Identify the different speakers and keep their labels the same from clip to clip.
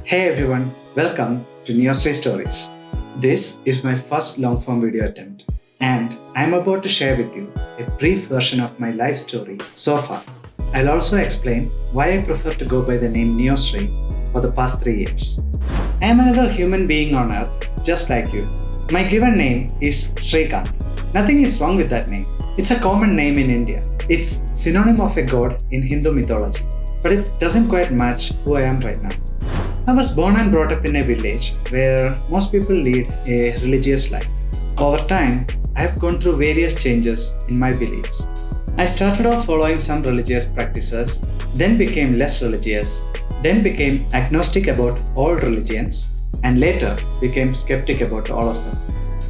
Speaker 1: Hey everyone, welcome to Neo Sree Stories. This is my first long form video attempt, and I'm about to share with you a brief version of my life story so far. I'll also explain why I prefer to go by the name Neo Sree for the past 3 years. I am another human being on earth, just like you. My given name is Sreekanth. Nothing is wrong with that name. It's a common name in India. It's synonym of a god in Hindu mythology, but it doesn't quite match who I am right now. I was born and brought up in a village where most people lead a religious life. Over time, I have gone through various changes in my beliefs. I started off following some religious practices, then became less religious, then became agnostic about all religions, and later became skeptic about all of them.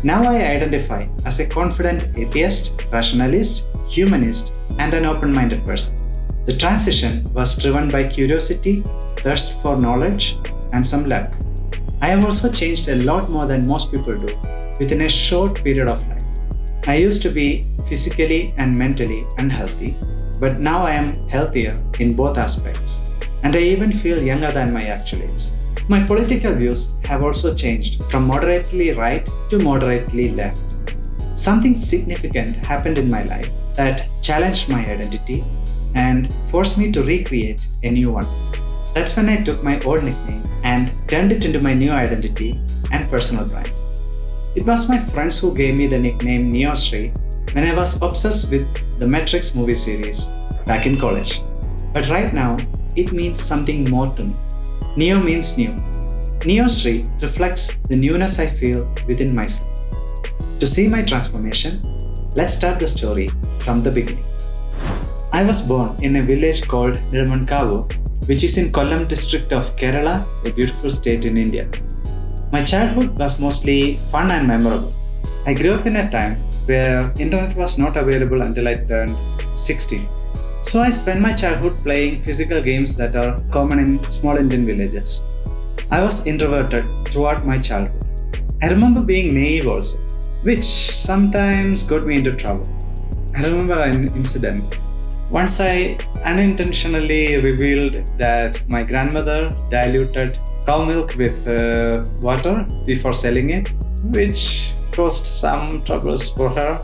Speaker 1: Now I identify as a confident atheist, rationalist, humanist, and an open-minded person. The transition was driven by curiosity, thirst for knowledge, and some luck. I have also changed a lot more than most people do within a short period of life. I used to be physically and mentally unhealthy, but now I am healthier in both aspects, and I even feel younger than my actual age. My political views have also changed from moderately right to moderately left. Something significant happened in my life that challenged my identity and forced me to recreate a new one. That's when I took my old nickname and turned it into my new identity and personal brand. It was my friends who gave me the nickname Neo Sree when I was obsessed with the Matrix movie series back in college. But right now, it means something more to me. Neo means new. Neo Sree reflects the newness I feel within myself. To see my transformation, let's start the story from the beginning. I was born in a village called Nirmankavu, which is in Kollam district of Kerala, a beautiful state in India. My childhood was mostly fun and memorable. I grew up in a time where internet was not available until I turned 16. So I spent my childhood playing physical games that are common in small Indian villages. I was introverted throughout my childhood. I remember being naive also, which sometimes got me into trouble. I remember an incident. Once I unintentionally revealed that my grandmother diluted cow milk with water before selling it, which caused some troubles for her,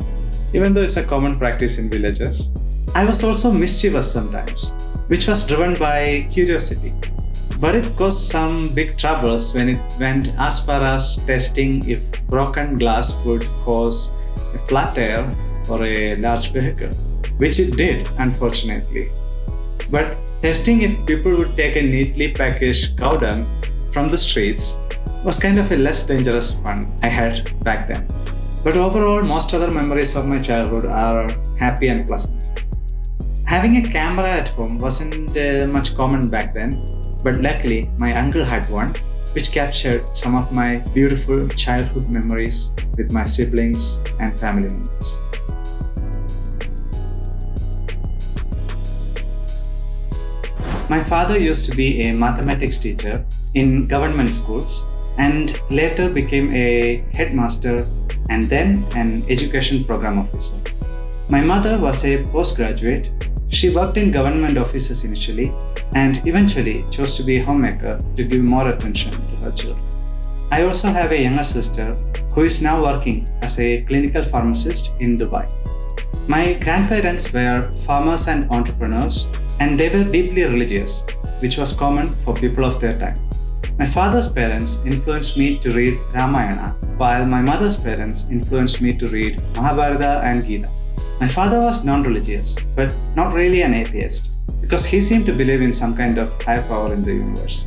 Speaker 1: even though it's a common practice in villages. I was also mischievous sometimes, which was driven by curiosity. But it caused some big troubles when it went as far as testing if broken glass would cause a flat tire for a large vehicle, which it did, unfortunately. But testing if people would take a neatly packaged cow dung from the streets was kind of a less dangerous fun I had back then. But overall, most other memories of my childhood are happy and pleasant. Having a camera at home wasn't much common back then, but luckily my uncle had one, which captured some of my beautiful childhood memories with my siblings and family members. My father used to be a mathematics teacher in government schools and later became a headmaster and then an education program officer. My mother was a postgraduate. She worked in government offices initially and eventually chose to be a homemaker to give more attention to her children. I also have a younger sister who is now working as a clinical pharmacist in Dubai. My grandparents were farmers and entrepreneurs, and they were deeply religious, which was common for people of their time. My father's parents influenced me to read Ramayana, while my mother's parents influenced me to read Mahabharata and Gita. My father was non-religious, but not really an atheist, because he seemed to believe in some kind of higher power in the universe.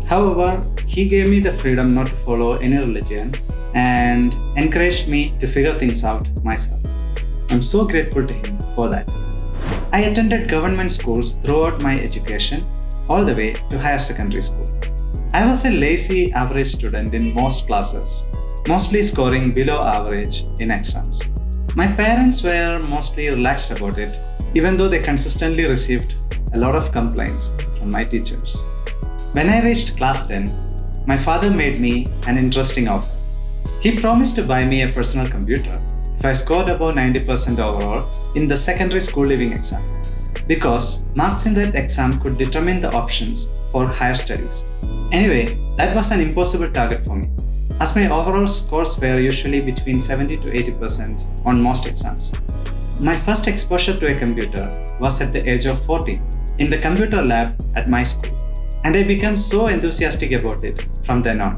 Speaker 1: However, he gave me the freedom not to follow any religion and encouraged me to figure things out myself. I'm so grateful to him for that. I attended government schools throughout my education, all the way to higher secondary school. I was a lazy average student in most classes, mostly scoring below average in exams. My parents were mostly relaxed about it, even though they consistently received a lot of complaints from my teachers. When I reached class 10, my father made me an interesting offer. He promised to buy me a personal computer if I scored above 90% overall in the secondary school leaving exam. because marks in that exam could determine the options for higher studies. Anyway, that was an impossible target for me, as my overall scores were usually between 70 to 80% on most exams. My first exposure to a computer was at the age of 14 in the computer lab at my school, and I became so enthusiastic about it from then on.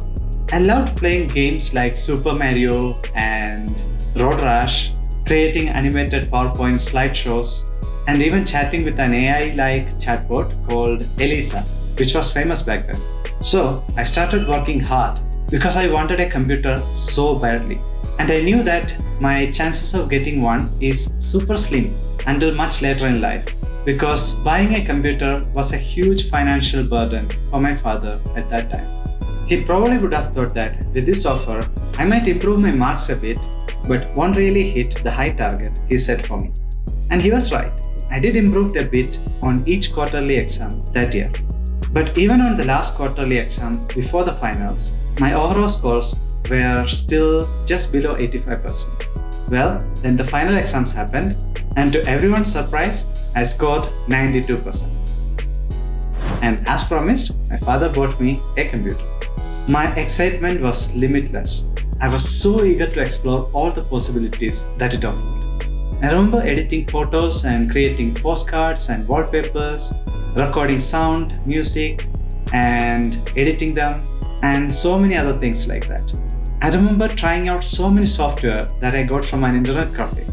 Speaker 1: I loved playing games like Super Mario and Road Rash, creating animated PowerPoint slideshows, and even chatting with an AI-like chatbot called Elisa, which was famous back then. So I started working hard because I wanted a computer so badly. And I knew that my chances of getting one is super slim until much later in life, because buying a computer was a huge financial burden for my father at that time. He probably would have thought that with this offer, I might improve my marks a bit, but won't really hit the high target he set for me. And he was right. I did improve a bit on each quarterly exam that year. But even on the last quarterly exam before the finals, my overall scores were still just below 85%. Well, then the final exams happened, and to everyone's surprise, I scored 92%. And as promised, my father bought me a computer. My excitement was limitless. I was so eager to explore all the possibilities that it offered. I remember editing photos and creating postcards and wallpapers, recording sound, music, and editing them, and so many other things like that. I remember trying out so many software that I got from an internet cafe.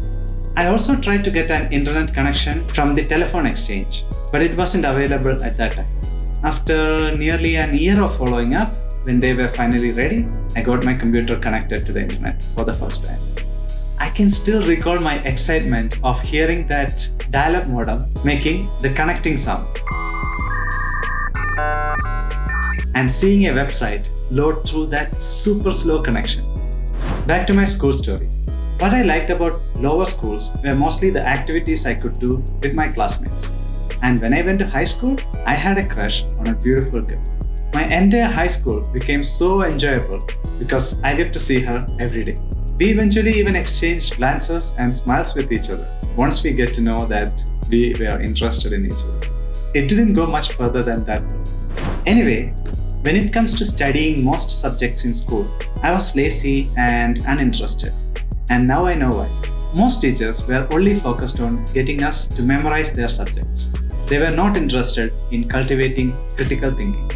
Speaker 1: I also tried to get an internet connection from the telephone exchange, but it wasn't available at that time. After nearly an year of following up, when they were finally ready, I got my computer connected to the internet for the first time. I can still recall my excitement of hearing that dial-up modem making the connecting sound and seeing a website load through that super slow connection. Back to my school story. What I liked about lower schools were mostly the activities I could do with my classmates. And when I went to high school, I had a crush on a beautiful girl. My entire high school became so enjoyable because I get to see her every day. We eventually even exchanged glances and smiles with each other once we get to know that we were interested in each other. It didn't go much further than that. Anyway, when it comes to studying most subjects in school, I was lazy and uninterested. And now I know why. Most teachers were only focused on getting us to memorize their subjects. They were not interested in cultivating critical thinking.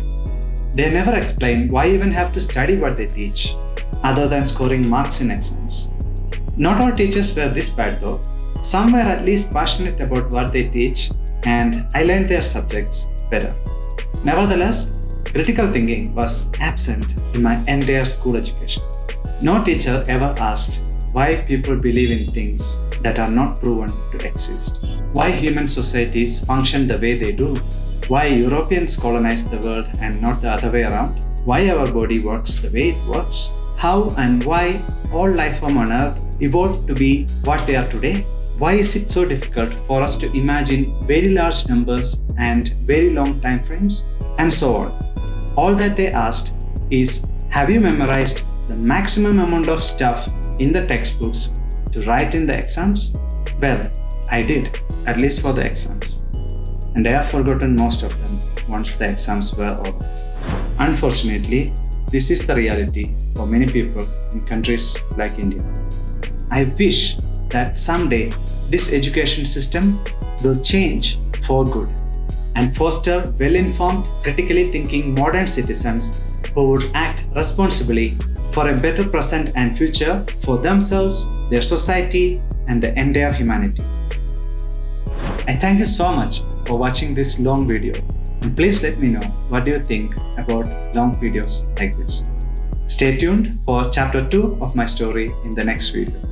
Speaker 1: They never explained why even have to study what they teach, other than scoring marks in exams. Not all teachers were this bad though. Some were at least passionate about what they teach, and I learned their subjects better. Nevertheless, critical thinking was absent in my entire school education. No teacher ever asked why people believe in things that are not proven to exist, why human societies function the way they do, why Europeans colonized the world and not the other way around, why our body works the way it works, how and why all life form on Earth evolved to be what they are today. Why is it so difficult for us to imagine very large numbers and very long time frames? And so on. All that they asked is, have you memorized the maximum amount of stuff in the textbooks to write in the exams? Well, I did, at least for the exams. And I have forgotten most of them once the exams were over. Unfortunately, this is the reality for many people in countries like India. I wish that someday this education system will change for good and foster well-informed, critically thinking modern citizens who would act responsibly for a better present and future for themselves, their society, and the entire humanity. I thank you so much for watching this long video, and please let me know what do you think about long videos like this. Stay tuned for chapter 2 of my story in the next video.